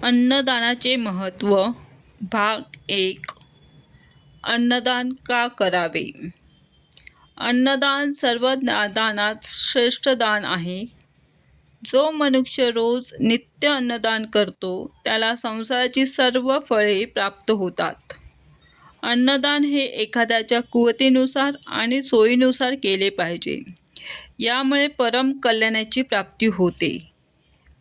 अन्नदानाचे महत्त्व भाग 1. अन्नदान का करावे? अन्नदान सर्व दानात श्रेष्ठ दान आहे. जो मनुष्य रोज नित्य अन्नदान करतो त्याला संसाराची सर्व फळे प्राप्त होतात. अन्नदान हे एखाद्याच्या कुवतीनुसार आणि सोयीनुसार केले पाहिजे. यामुळे परम कल्याणाची प्राप्ती होते.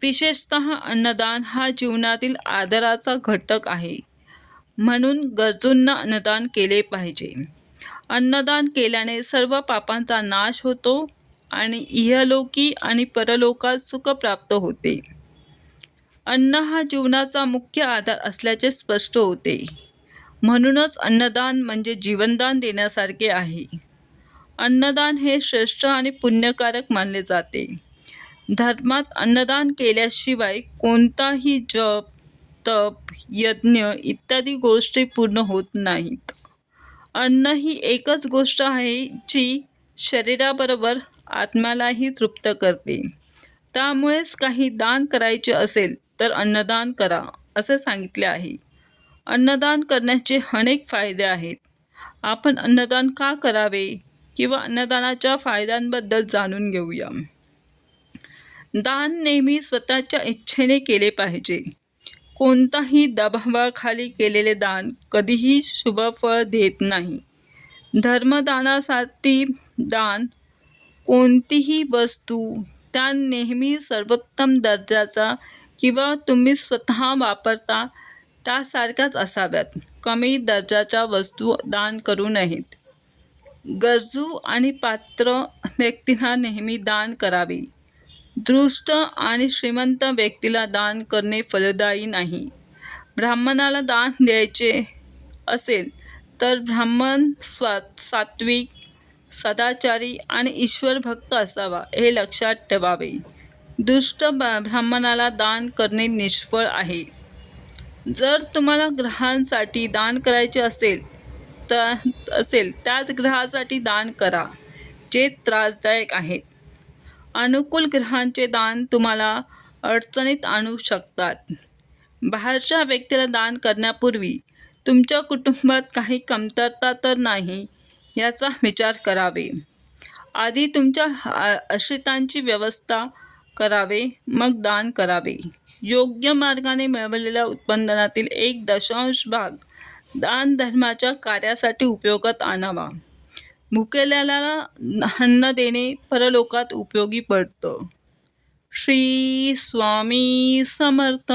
विशेषतः अन्नदान हा जीवनातील आदराचा घटक आहे. म्हणून गरजूंना अन्नदान केले पाहिजे. अन्नदान केल्याने सर्व पापांचा नाश होतो आणि इहलोकी आणि परलोकात सुख प्राप्त होते. अन्न हा जीवनाचा मुख्य आधार असल्याचे स्पष्ट होते. म्हणूनच अन्नदान म्हणजे जीवनदान देण्यासारखे आहे. अन्नदान हे श्रेष्ठ आणि पुण्यकारक मानले जाते. धर्मात अन्नदान केल्याशिवाय कोणताही जप, तप, यज्ञ इत्यादी गोष्टी पूर्ण होत नाहीत. अन्न ही एकच गोष्ट आहे जी शरीराबरोबर आत्म्यालाही तृप्त करते. त्यामुळेच काही दान करायचे असेल तर अन्नदान करा असे सांगितले आहे. अन्नदान करण्याचे अनेक फायदे आहेत. आपण अन्नदान का करावे किंवा अन्नदानाच्या फायद्यांबद्दल जाणून घेऊया. दान नेहमी स्वतःच्या इच्छेने केले पाहिजे. कोणताही दबावाखाली केलेले दान कधीही शुभफळ देत नाही. धर्मदानासाठी दान कोणतीही वस्तू त्या नेहमी सर्वोत्तम दर्जाचा किंवा तुम्ही स्वतः वापरता त्यासारख्याच असाव्यात. कमी दर्जाच्या वस्तू दान करू नयेत. गरजू आणि पात्र व्यक्तीला नेहमी दान करावे. दृष्ट आणि श्रीमंत व्यक्तीला दान करणे फलदायी नाही. ब्राह्मणाला दान द्यायचे असेल तर ब्राह्मण सात्विक, सदाचारी आणि ईश्वरभक्त असावा हे लक्षात ठेवावे. दुष्ट ब्राह्मणाला दान करणे निष्फळ आहे. जर तुम्हाला ग्रहांसाठी दान करायचे असेल त्याच ग्रहासाठी दान करा जे त्रासदायक आहेत. अनुकूल ग्रहांचे दान तुम्हाला अडचणीत आणू शकतात. बाहेरच्या व्यक्तीला दान करण्यापूर्वी तुमच्या कुटुंबात काही कमतरता तर नाही याचा विचार करावे. आधी तुमच्या आश्रितांची व्यवस्था करावे, मग दान करावे. योग्य मार्गाने मिळवलेल्या उत्पन्नातील 1/10 भाग दान धर्माच्या कार्यासाठी उपयोगात आणावा. भुकेल्याला अन्न देणे परलोकात उपयोगी पडतं. श्री स्वामी समर्थ.